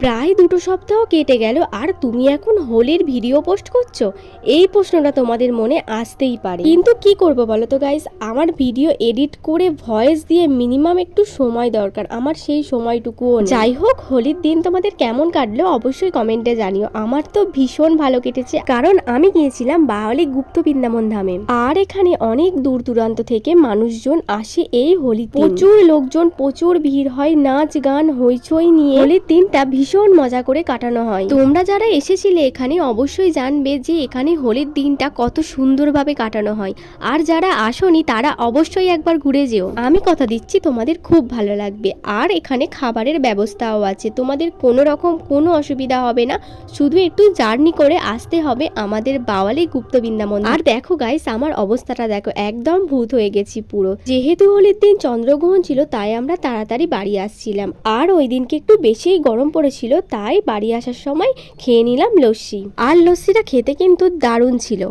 প্রায় 2 সপ্তাহ কেটে গেল আর তুমি এখন হোলির ভিডিও পোস্ট করছো? এই প্রশ্নটা তোমাদের মনে আসতেই পারে, কিন্তু কি করব বলো তো গাইস, আমার ভিডিও এডিট করে ভয়েস দিয়ে মিনিমাম একটু সময় দরকার, আমার সেই সময়টুকুও নেই। যাই হোক, হোলির দিন তোমাদের কেমন কাটলো অবশ্যই কমেন্টে জানিও। আমার তো ভীষণ ভালো কেটেছে, কারণ আমি গিয়েছিলাম বাওয়ালি গুপ্ত বৃন্দাবন ধামে। আর এখানে অনেক দূর দূরান্ত থেকে মানুষজন আসে এই হোলির দিন। প্রচুর লোকজন, প্রচুর ভিড় হয়, নাচ গান হইচই নিয়ে হোলির দিনটা ভীষণ মজা করে কাটানো হয়। তোমরা যারা এসেছিলে এখানে অবশ্যই জানবে যে এখানে হোলির দিনটা কত সুন্দরভাবে কাটানো হয়। আর যারা আসোনি তারা অবশ্যই একবার ঘুরে যেও, আমি কথা দিচ্ছি তোমাদের খুব ভালো লাগবে। আর এখানে খাবারের ব্যবস্থাও আছে, তোমাদের কোনো রকম কোনো অসুবিধা হবে না, শুধু একটু জার্নি করে আসতে হবে আমাদের বাওয়ালি গুপ্ত বৃন্দাবন। আর দেখো গাইস, আমার অবস্থাটা দেখো, একদম ভূত হয়ে গেছি পুরো। যেহেতু হোলির দিন চন্দ্রগ্রহণ ছিল তাই আমরা তাড়াতাড়ি বাড়ি আসছিলাম, আর ওই দিনকে একটু বেশিই গরম পড়েছিল, তাই বাড়ি আসার সময় খেয়ে নিলাম লস্যি। আর লস্যিটা খেতে কিন্তু দারুণ ছিল।